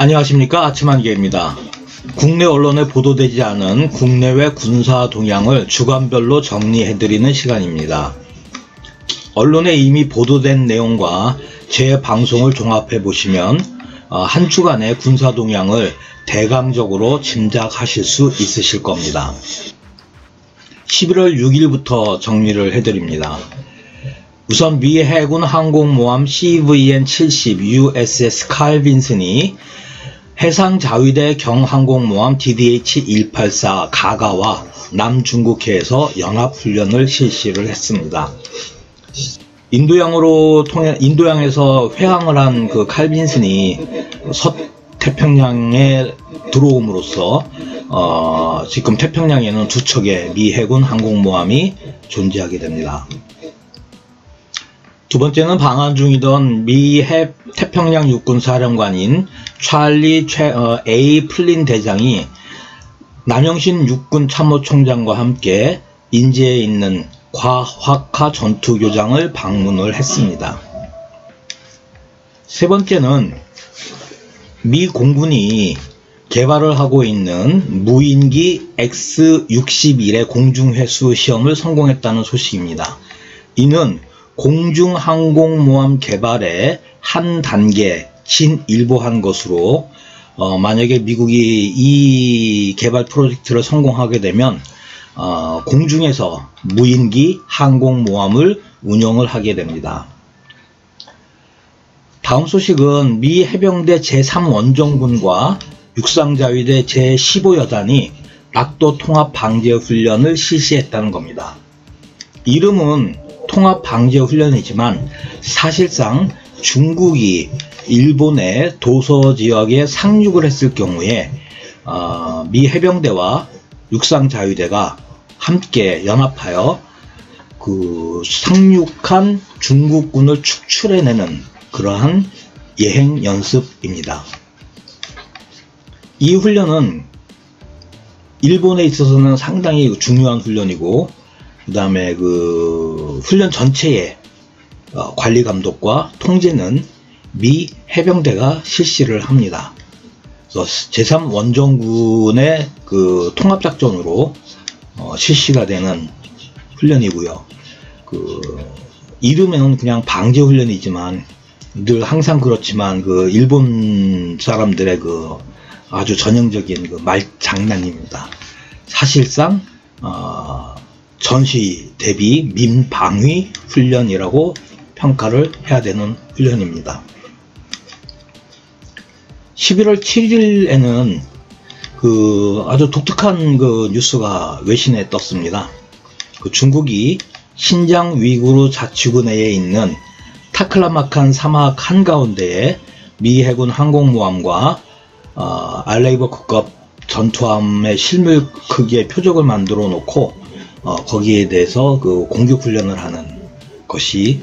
안녕하십니까, 아침한개입니다. 국내 언론에 보도되지 않은 국내외 군사 동향을 주간별로 정리해드리는 시간입니다. 언론에 이미 보도된 내용과 제 방송을 종합해보시면 한 주간의 군사 동향을 대강적으로 짐작하실 수 있으실 겁니다. 11월 6일부터 정리를 해드립니다. 우선 미 해군 항공모함 CVN-70 USS 칼 빈슨이 해상자위대 경항공모함 DDH-184 가가와 남중국해에서 연합훈련을 실시를 했습니다. 인도양에서 회항을 한 그 칼 빈슨이 서태평양에 들어옴으로써 지금 태평양에는 두 척의 미 해군 항공모함이 존재하게 됩니다. 두 번째는 방한 중이던 미 태평양 육군사령관인 찰리 A. 플린 대장이 남영신 육군참모총장과 함께 인제에 있는 과학화 전투교장을 방문을 했습니다. 세 번째는 미 공군이 개발을 하고 있는 무인기 X-61의 공중회수 시험을 성공했다는 소식입니다. 이는 공중항공모함 개발의 한 단계 진일보한 것으로 만약에 미국이 이 개발 프로젝트를 성공하게 되면 공중에서 무인기 항공모함을 운영을 하게 됩니다. 다음 소식은 미 해병대 제3원정군과 육상자위대 제15여단이 낙도 통합 방제 훈련을 실시했다는 겁니다. 이름은 통합 방제 훈련이지만 사실상 중국이 일본의 도서 지역에 상륙을 했을 경우에 미 해병대와 육상자위대가 함께 연합하여 그 상륙한 중국군을 축출해내는 그러한 예행 연습입니다. 이 훈련은 일본에 있어서는 상당히 중요한 훈련이고, 그 다음에 그 훈련 전체의 관리 감독과 통제는 미 해병대가 실시를 합니다. 그래서 제3원정군의 그 통합작전으로 실시가 되는 훈련이고요. 그 이름에는 그냥 방제 훈련이지만 늘 항상 그렇지만 그 일본 사람들의 그 아주 전형적인 그 말장난입니다. 사실상 전시 대비 민방위 훈련이라고 평가를 해야 되는 훈련입니다. 11월 7일에는 그 아주 독특한 그 뉴스가 외신에 떴습니다. 그 중국이 신장 위구르 자치구 내에 있는 타클라마칸 사막 한가운데에 미 해군 항공모함과 알레이버급급 전투함의 실물 크기의 표적을 만들어 놓고 거기에 대해서 그 공격 훈련을 하는 것이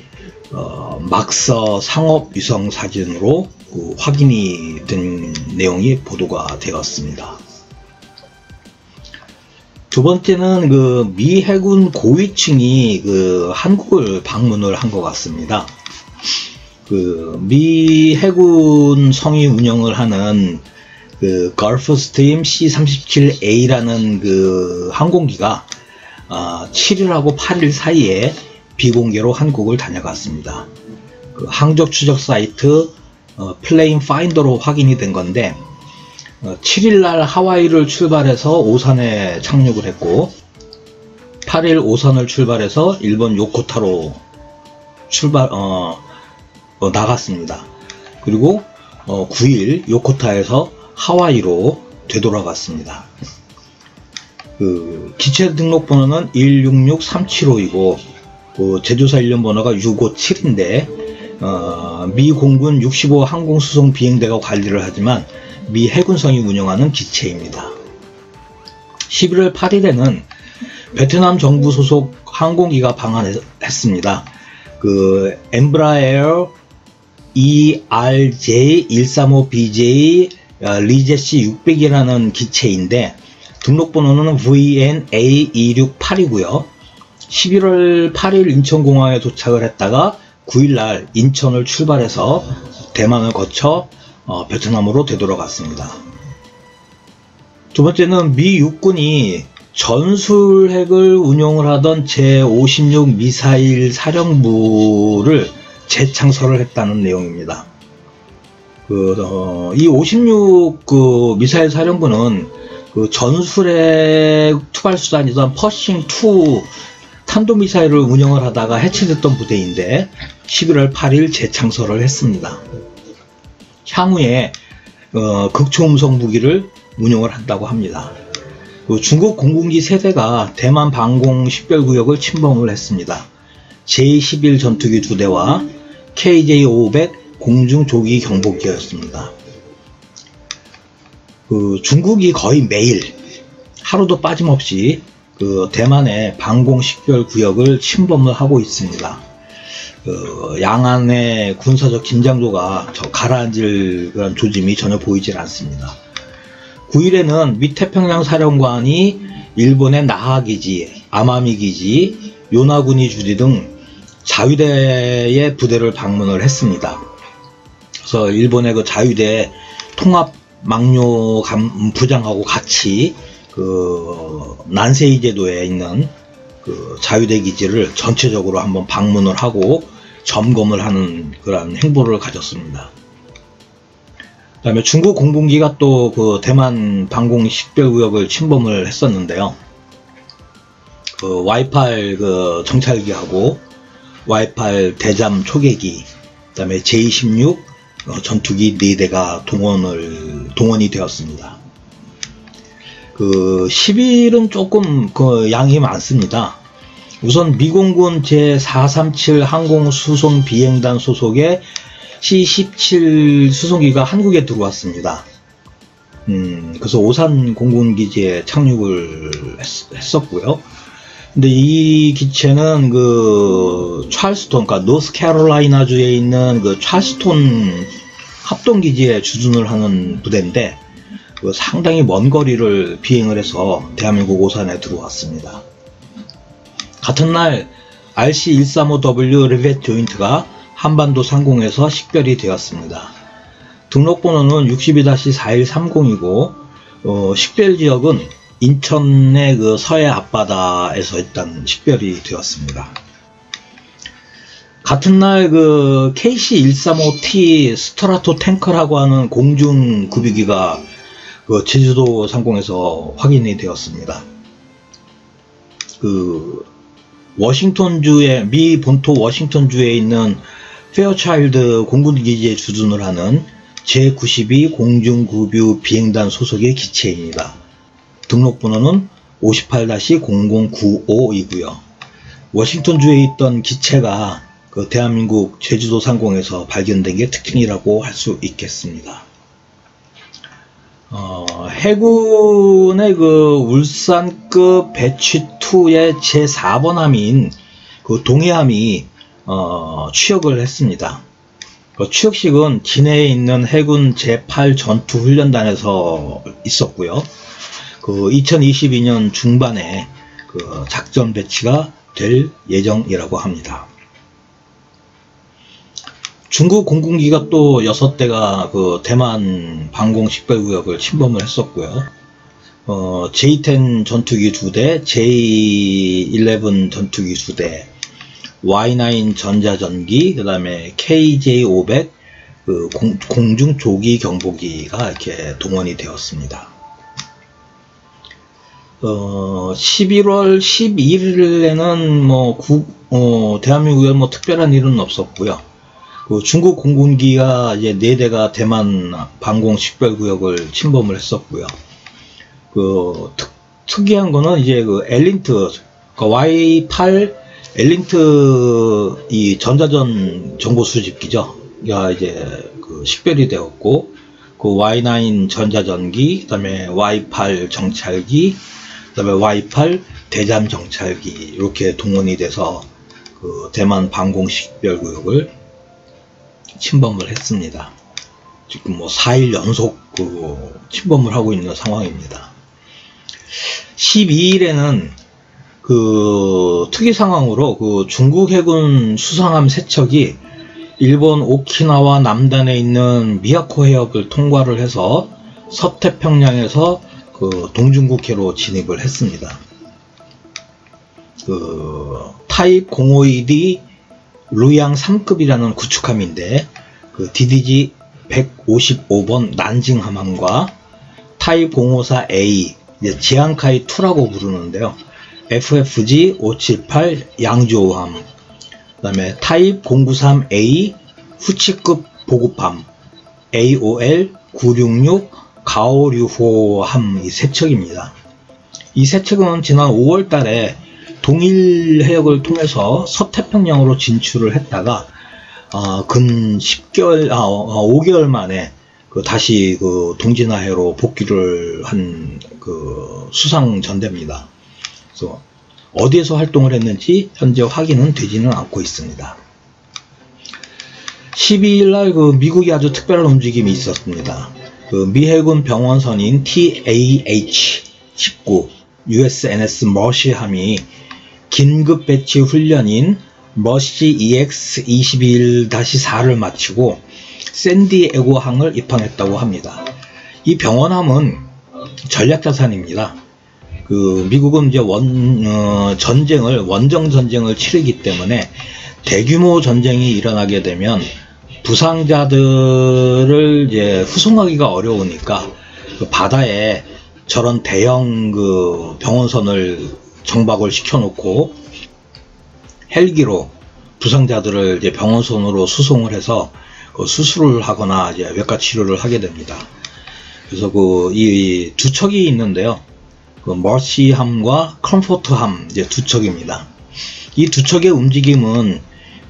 막서 상업 위성 사진으로 그 확인이 된 내용이 보도가 되었습니다. 두 번째는 그 미 해군 고위층이 그 한국을 방문을 한 것 같습니다. 그 미 해군 성이 운영을 하는 그 걸프스트림 C-37A라는 그 항공기가 7일하고 8일 사이에 비공개로 한국을 다녀갔습니다. 그 항적 추적 사이트 플레인 파인더로 확인이 된 건데 7일날 하와이를 출발해서 오산에 착륙을 했고 8일 오산을 출발해서 일본 요코타로 나갔습니다. 그리고 9일 요코타에서 하와이로 되돌아갔습니다. 그 기체 등록번호는 166375이고 그 제조사 일련번호가 657인데 미 공군 65 항공수송 비행대가 관리를 하지만 미 해군성이 운영하는 기체입니다. 11월 8일에는 베트남 정부 소속 항공기가 방한했습니다. 그 엠브라에어 ERJ135BJ 리제시 600이라는 기체인데 등록번호는 VNA268이고요. 11월 8일 인천공항에 도착을 했다가 9일날 인천을 출발해서 대만을 거쳐 베트남으로 되돌아갔습니다. 두 번째는 미 육군이 전술핵을 운용을 하던 제56 미사일 사령부를 재창설을 했다는 내용입니다. 이 56 미사일 사령부는 전술핵 투발수단이던 퍼싱2 탄도미사일을 운영을 하다가 해체됐던 부대인데 11월 8일 재창설을 했습니다. 향후에 극초음속 무기를 운용을 한다고 합니다. 중국 공군기 세대가 대만 방공 식별구역을 침범을 했습니다. J-11 전투기 2대와 KJ-500 공중조기 경보기였습니다. 중국이 거의 매일 하루도 빠짐없이 대만의 방공 식별구역을 침범을 하고 있습니다. 양안의 군사적 긴장도가 가라앉을 그런 조짐이 전혀 보이질 않습니다. 9일에는 미태평양 사령관이 일본의 나하기지, 아마미기지, 요나구니 주지 등 자위대의 부대를 방문을 했습니다. 그래서 일본의 자위대 통합 막료 부장하고 같이 난세이 제도에 있는 자위대 기지를 전체적으로 한번 방문을 하고 점검을 하는 그런 행보를 가졌습니다. 그 다음에 중국 공군기가 또 대만 방공 식별구역을 침범을 했었는데요. Y8 정찰기하고 Y8 대잠 초계기, 그 다음에 J-16 전투기 4대가 동원이 되었습니다. 10일은 조금 양이 많습니다. 우선 미공군 제437 항공수송 비행단 소속의 C-17 수송기가 한국에 들어왔습니다. 그래서 오산 공군기지에 착륙을 했었고요. 근데 이 기체는 찰스톤, 그러니까 노스캐롤라이나주에 있는 찰스톤 합동기지에 주둔을 하는 부대인데 상당히 먼 거리를 비행을 해서 대한민국 오산에 들어왔습니다. 같은 날 RC-135W 리벳 조인트가 한반도 상공에서 식별이 되었습니다. 등록번호는 62-4130이고 식별지역은 인천의 서해 앞바다에서 일단 식별이 되었습니다. 같은 날 KC-135T 스트라토 탱커라고 하는 공중급유기가 제주도 상공에서 확인이 되었습니다. 미 본토 워싱턴주에 있는 페어차일드 공군기지에 주둔을 하는 제92 공중급유 비행단 소속의 기체입니다. 등록번호는 58-0095이고요. 워싱턴주에 있던 기체가 대한민국 제주도 상공에서 발견된 게 특징이라고 할 수 있겠습니다. 해군의 울산급 배치2의 제4번 함인 동해함이 취역을 했습니다. 취역식은 진해에 있는 해군 제8 전투훈련단에서 있었고요. 2022년 중반에 작전 배치가 될 예정이라고 합니다. 중국 공군기가 또 6대가 대만 방공 식별구역을 침범을 했었고요. J-10 전투기 2대, J-11 전투기 2대, Y9 전자전기, 그 다음에 KJ-500 공중조기 경보기가 이렇게 동원이 되었습니다. 11월 12일에는 대한민국에 특별한 일은 없었고요. 중국 공군기가 이제 4대가 대만 방공 식별구역을 침범을 했었고요. 특이한 거는 이제 엘린트, Y8 엘린트 이 전자전 정보 수집기죠. 가 이제 식별이 되었고, Y9 전자전기, 그 다음에 Y8 정찰기, 그 다음에 Y8 대잠 정찰기, 이렇게 동원이 돼서 대만 방공 식별구역을 침범을 했습니다. 지금 4일 연속 침범을 하고 있는 상황입니다. 12일에는 특이 상황으로 중국 해군 수상함 3척이 일본 오키나와 남단에 있는 미야코 해역을 통과를 해서 서태평양에서 그 동중국해로 진입을 했습니다. 그 타입 052D 루양 3급이라는 구축함인데 그 DDG 155번 난징 함함과 타입 054A 지안카이 2라고 부르는데요. FFG 578 양조함, 그 다음에 타입 093A 후치급 보급함 AOL 966 가오류호함 이 세 척입니다. 이 세 척은 지난 5월 달에 동일 해역을 통해서 서태평양으로 진출을 했다가 근 5개월 만에 다시 그 동진하해로 복귀를 한 그 수상 전대입니다. 그래서 어디에서 활동을 했는지 현재 확인은 되지는 않고 있습니다. 12일날 그 미국이 아주 특별한 움직임이 있었습니다. 그 미 해군 병원선인 TAH-19 USNS 머시함이 긴급 배치 훈련인 머시 EX-21-4를 마치고 샌디에고항을 입항했다고 합니다. 이 병원함은 전략자산입니다. 그 미국은 이제 원정 전쟁을 치르기 때문에 대규모 전쟁이 일어나게 되면 부상자들을 이제 후송하기가 어려우니까 그 바다에 저런 대형 그 병원선을 정박을 시켜놓고 헬기로 부상자들을 이제 병원선으로 수송을 해서 그 수술을 하거나 이제 외과 치료를 하게 됩니다. 그래서 그 이 두 척이 있는데요. 그 머시함과 컴포트함 이제 두 척입니다. 이 두 척의 움직임은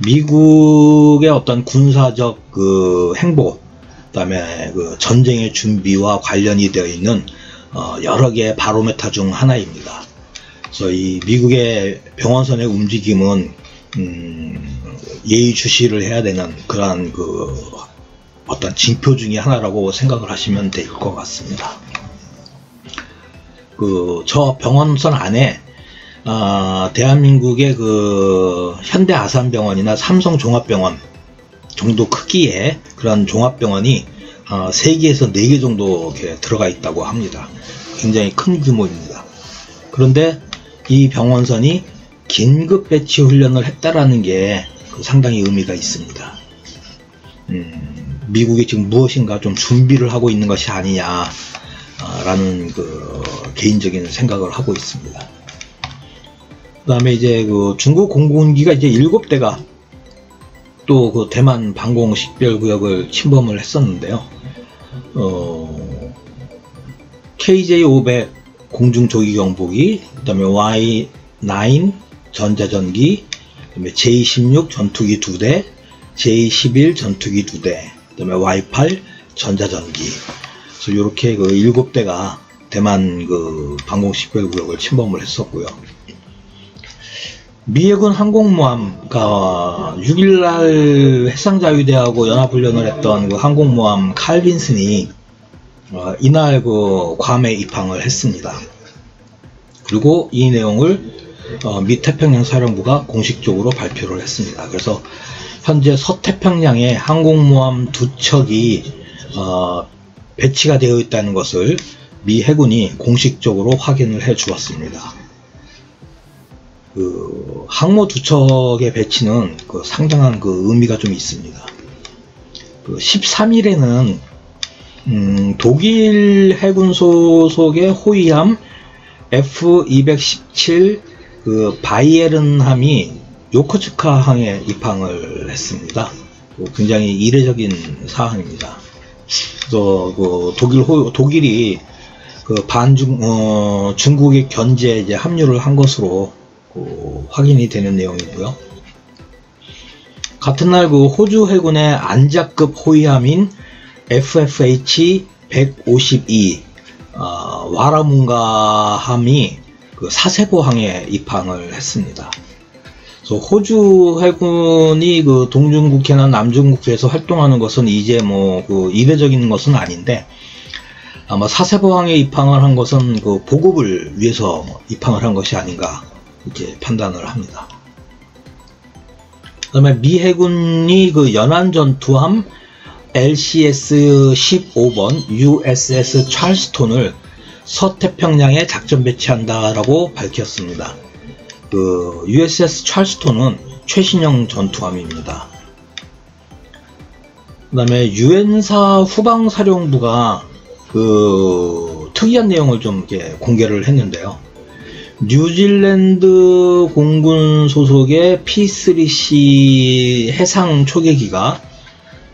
미국의 어떤 군사적 그 행보, 그다음에 그 전쟁의 준비와 관련이 되어 있는 여러 개의 바로메타 중 하나입니다. 그래서 이 미국의 병원선의 움직임은 예의주시를 해야 되는 그러한 그 어떤 징표 중의 하나라고 생각을 하시면 될 것 같습니다. 그 저 병원선 안에 대한민국의 그 현대 아산병원이나 삼성 종합병원 정도 크기의 그런 종합병원이 3개에서 4개 정도 이렇게 들어가 있다고 합니다. 굉장히 큰 규모입니다. 그런데 이 병원선이 긴급 배치 훈련을 했다라는 게 상당히 의미가 있습니다. 미국이 지금 무엇인가 좀 준비를 하고 있는 것이 아니냐 라는 그 개인적인 생각을 하고 있습니다. 그 다음에 이제 그 중국 공군기가 이제 7대가 또 그 대만 방공 식별구역을 침범을 했었는데요. KJ-500 공중조기경보기, 그 다음에 Y9 전자전기, 그 다음에 J-16 전투기 2대, J-11 전투기 2대, 그 다음에 Y8 전자전기. 그래서 이렇게 그 7대가 대만 그 방공식별구역을 침범을 했었고요. 미해군 항공모함가 6일날 해상자위대하고 연합훈련을 했던 그 항공모함 칼빈슨이 이날 그 괌에 입항을 했습니다. 그리고 이 내용을 미 태평양 사령부가 공식적으로 발표를 했습니다. 그래서 현재 서태평양에 항공모함 2척이 배치가 되어 있다는 것을 미 해군이 공식적으로 확인을 해 주었습니다. 그 항모 2척의 배치는 그 상당한 그 의미가 좀 있습니다. 그 13일에는 독일 해군 소속의 호위함 F-217 그 바이에른함이 요코츠카항에 입항을 했습니다. 굉장히 이례적인 사항입니다. 그래서 그 독일이 그 중국의 견제에 이제 합류를 한 것으로 확인이 되는 내용이고요. 같은 날 그 호주 해군의 안자급 호위함인 FFH-152 와라문가함이 그 사세보항에 입항을 했습니다. 그래서 호주 해군이 그 동중국해나 남중국해에서 활동하는 것은 이제 뭐 그 이례적인 것은 아닌데, 아마 사세보항에 입항을 한 것은 그 보급을 위해서 입항을 한 것이 아닌가 이렇게 판단을 합니다. 그 그다음에 미 해군이 그 연안 전투함 LCS-15번 USS 찰스톤을 서태평양에 작전 배치한다라고 밝혔습니다. 그 USS 찰스톤은 최신형 전투함입니다. 그 다음에 유엔사 후방사령부가 그 특이한 내용을 좀 이렇게 공개를 했는데요. 뉴질랜드 공군 소속의 P3C 해상 초계기가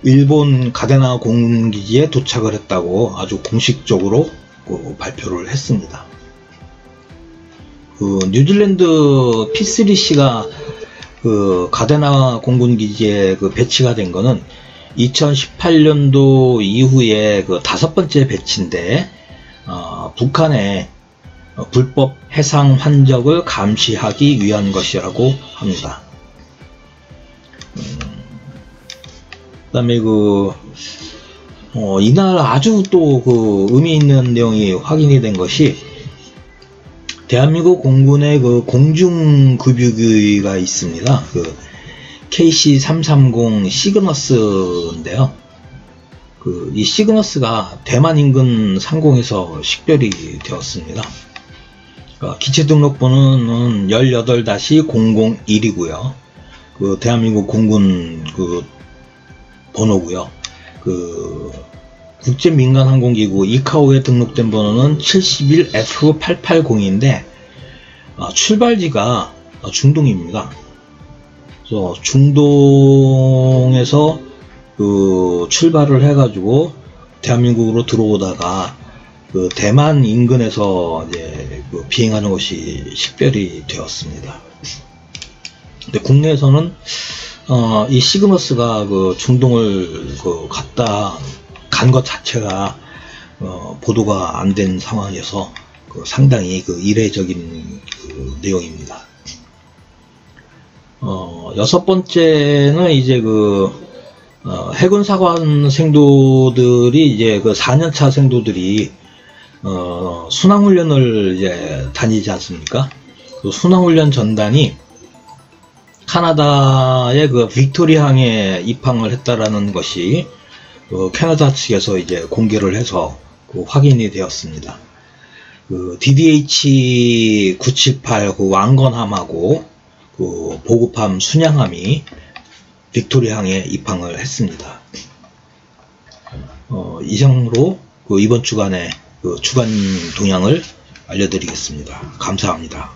일본 가데나 공군기지에 도착을 했다고 아주 공식적으로 발표를 했습니다. 그 뉴질랜드 P3C가 그 가데나 공군기지에 그 배치가 된 거는 2018년도 이후에 그 5번째 배치인데, 북한의 불법 해상 환적을 감시하기 위한 것이라고 합니다. 그다음에 이날 아주 또 그 의미 있는 내용이 확인이 된 것이, 대한민국 공군의 그 공중급유기가 있습니다. 그 KC-330 시그너스인데요. 이 시그너스가 대만 인근 상공에서 식별이 되었습니다. 기체 등록번호는 18-001이고요. 그 대한민국 공군 그 번호고요. 그 국제민간항공기구 이카오에 등록된 번호는 71F880인데 출발지가 중동입니다. 그래서 중동에서 그 출발을 해가지고 대한민국으로 들어오다가 그 대만 인근에서 이제 그 비행하는 것이 식별이 되었습니다. 근데 국내에서는 이 시그너스가 그 중동을 그 간 것 자체가 보도가 안 된 상황에서 그 상당히 그 이례적인 그 내용입니다. 6번째는 이제 해군 사관 생도들이 이제 그 4년차 생도들이 순항훈련을 이제 다니지 않습니까? 그 순항훈련 전단이 카나다의 그 빅토리항에 입항을 했다라는 것이 캐나다 측에서 이제 공개를 해서 확인이 되었습니다. DDH-978 왕건함하고 보급함 순양함이 빅토리항에 입항을 했습니다. 이상으로 이번 주간의 주간 동향을 알려드리겠습니다. 감사합니다.